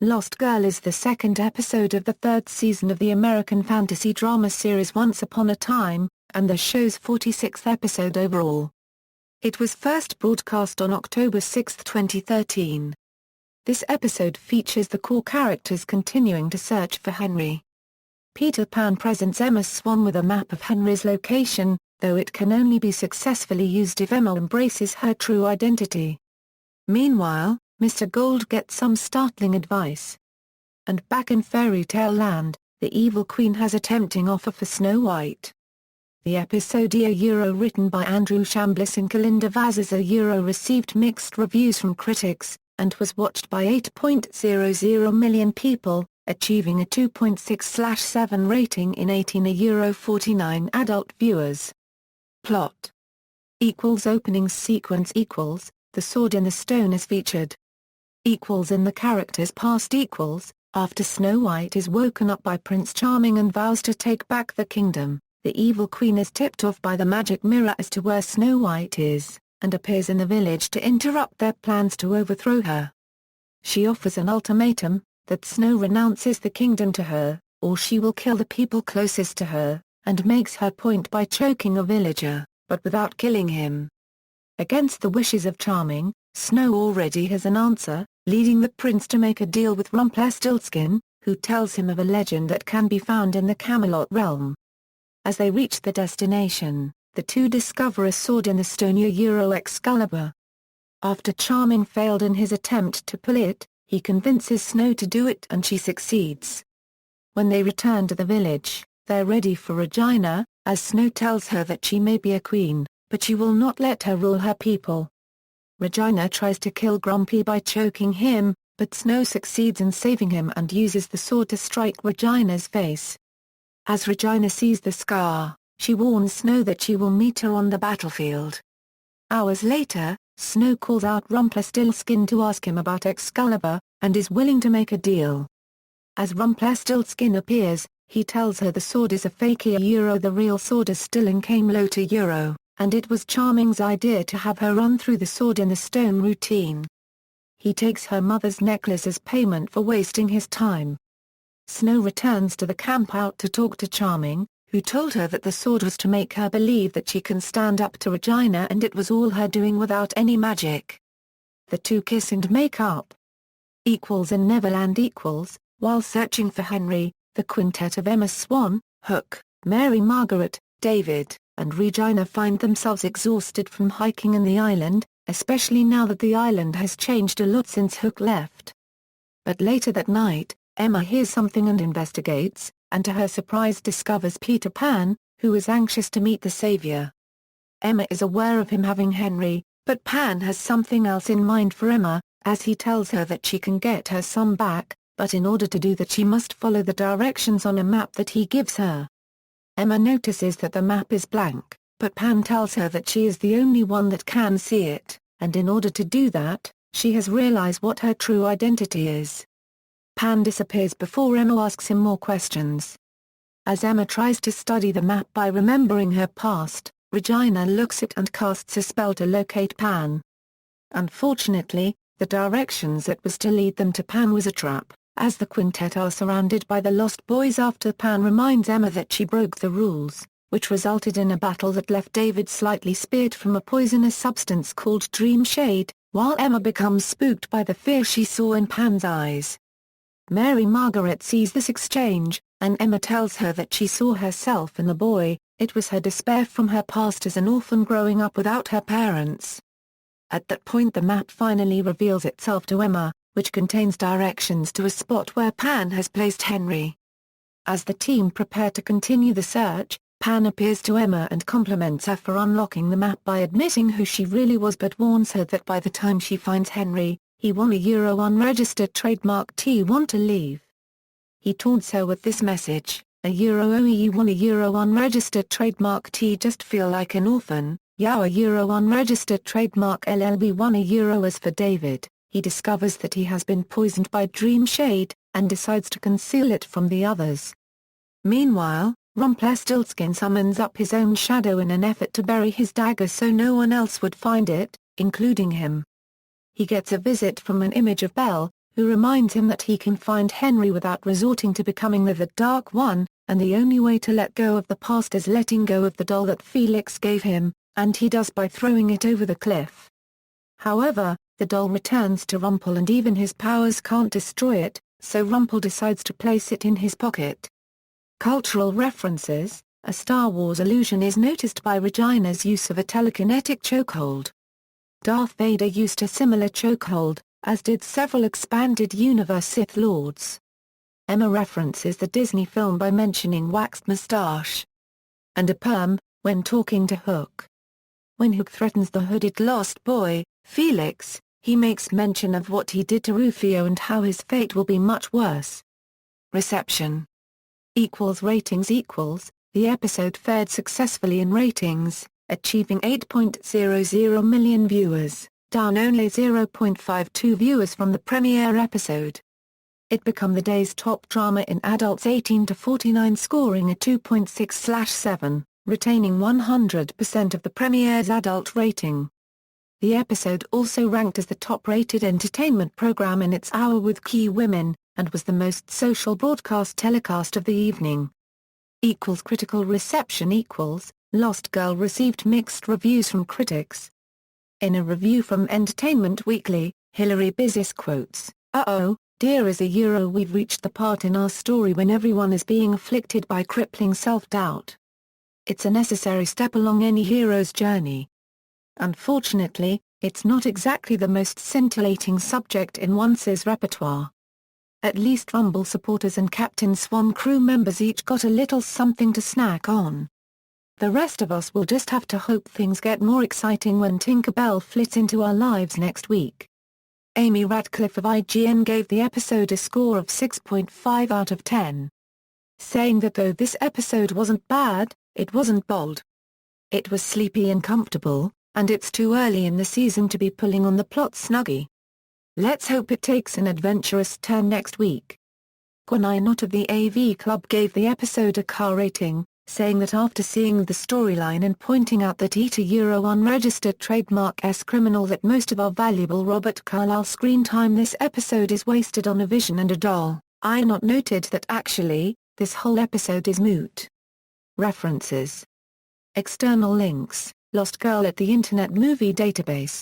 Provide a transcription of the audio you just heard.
Lost Girl is the second episode of the third season of the American fantasy drama series Once Upon a Time, and the show's 46th episode overall. It was first broadcast on October 6, 2013. This episode features the core characters continuing to search for Henry. Peter Pan presents Emma Swan with a map of Henry's location, though it can only be successfully used if Emma embraces her true identity. Meanwhile, Mr. Gold gets some startling advice. And back in Fairy Tale Land, the evil queen has a tempting offer for Snow White. The episode written by Andrew Chambliss and Kalinda Vazas received mixed reviews from critics, and was watched by 8.00 million people, achieving a 2.6/7 rating in 18 adult viewers. Plot Opening sequence The Sword in the Stone is featured. In the character's past after Snow White is woken up by Prince Charming and vows to take back the kingdom, the evil queen is tipped off by the magic mirror as to where Snow White is, and appears in the village to interrupt their plans to overthrow her. She offers an ultimatum, that Snow renounces the kingdom to her, or she will kill the people closest to her, and makes her point by choking a villager, but without killing him. Against the wishes of Charming, Snow already has an answer, leading the prince to make a deal with Rumpelstiltskin, who tells him of a legend that can be found in the Camelot realm. As they reach the destination, the two discover a sword in the stone Excalibur. After Charming failed in his attempt to pull it, he convinces Snow to do it and she succeeds. When they return to the village, they're ready for Regina, as Snow tells her that she may be a queen, but she will not let her rule her people. Regina tries to kill Grumpy by choking him, but Snow succeeds in saving him and uses the sword to strike Regina's face. As Regina sees the scar, she warns Snow that she will meet her on the battlefield. Hours later, Snow calls out Rumpelstiltskin to ask him about Excalibur, and is willing to make a deal. As Rumpelstiltskin appears, he tells her the sword is a fake the real sword is still in Camelot and it was Charming's idea to have her run through the sword in the stone routine. He takes her mother's necklace as payment for wasting his time. Snow returns to the camp out to talk to Charming, who told her that the sword was to make her believe that she can stand up to Regina and it was all her doing without any magic. The two kiss and make up. In Neverland while searching for Henry, the quintet of Emma Swan, Hook, Mary Margaret, David, and Regina find themselves exhausted from hiking in the island, especially now that the island has changed a lot since Hook left. But later that night, Emma hears something and investigates, and to her surprise discovers Peter Pan, who is anxious to meet the savior. Emma is aware of him having Henry, but Pan has something else in mind for Emma, as he tells her that she can get her son back, but in order to do that she must follow the directions on a map that he gives her. Emma notices that the map is blank, but Pan tells her that she is the only one that can see it, and in order to do that, she has realized what her true identity is. Pan disappears before Emma asks him more questions. As Emma tries to study the map by remembering her past, Regina looks at and casts a spell to locate Pan. Unfortunately, the directions that was to lead them to Pan was a trap, as the quintet are surrounded by the Lost Boys after Pan reminds Emma that she broke the rules, which resulted in a battle that left David slightly speared from a poisonous substance called Dream Shade, while Emma becomes spooked by the fear she saw in Pan's eyes. Mary Margaret sees this exchange, and Emma tells her that she saw herself in the boy. It was her despair from her past as an orphan growing up without her parents. At that point the map finally reveals itself to Emma, which contains directions to a spot where Pan has placed Henry. As the team prepare to continue the search, Pan appears to Emma and compliments her for unlocking the map by admitting who she really was, but warns her that by the time she finds Henry, he won a unregistered trademark want to leave. He taunts her with this message, you won a unregistered trademark just feel like an orphan, a unregistered trademark LLB won a as for David. He discovers that he has been poisoned by Dream Shade, and decides to conceal it from the others. Meanwhile, Rumpelstiltskin summons up his own shadow in an effort to bury his dagger so no one else would find it, including him. He gets a visit from an image of Belle, who reminds him that he can find Henry without resorting to becoming the Dark One, and the only way to let go of the past is letting go of the doll that Felix gave him, and he does by throwing it over the cliff. However, the doll returns to Rumple and even his powers can't destroy it, so Rumple decides to place it in his pocket. Cultural references: a Star Wars allusion is noticed by Regina's use of a telekinetic chokehold. Darth Vader used a similar chokehold, as did several expanded universe Sith Lords. Emma references the Disney film by mentioning waxed mustache and a perm when talking to Hook. When Hook threatens the hooded lost boy, Felix, he makes mention of what he did to Rufio and how his fate will be much worse. Reception ratings. The episode fared successfully in ratings, achieving 8.00 million viewers, down only 0.52 viewers from the premiere episode. It became the day's top drama in adults 18 to 49, scoring a 2.6/7, retaining 100% of the premiere's adult rating. The episode also ranked as the top-rated entertainment program in its hour with key women, and was the most social broadcast telecast of the evening. Critical reception. Lost Girl received mixed reviews from critics. In a review from Entertainment Weekly, Hilary Bizis quotes, "Uh-oh, dear, we've reached the part in our story when everyone is being afflicted by crippling self-doubt. It's a necessary step along any hero's journey. Unfortunately, it's not exactly the most scintillating subject in Once's repertoire. At least Rumble supporters and Captain Swan crew members each got a little something to snack on. The rest of us will just have to hope things get more exciting when Tinker Bell flits into our lives next week." Amy Radcliffe of IGN gave the episode a score of 6.5 out of 10. Saying that though this episode wasn't bad, it wasn't bold. It was sleepy and comfortable, and it's too early in the season to be pulling on the plot snuggie. Let's hope it takes an adventurous turn next week. Gwenai Knott of the AV Club gave the episode a car rating, saying that after seeing the storyline and pointing out that unregistered trademark criminal that most of our valuable Robert Carlyle screen time this episode is wasted on a vision and a doll, Knott noted that actually, this whole episode is moot. References. External links: Lost Girl at the Internet Movie Database.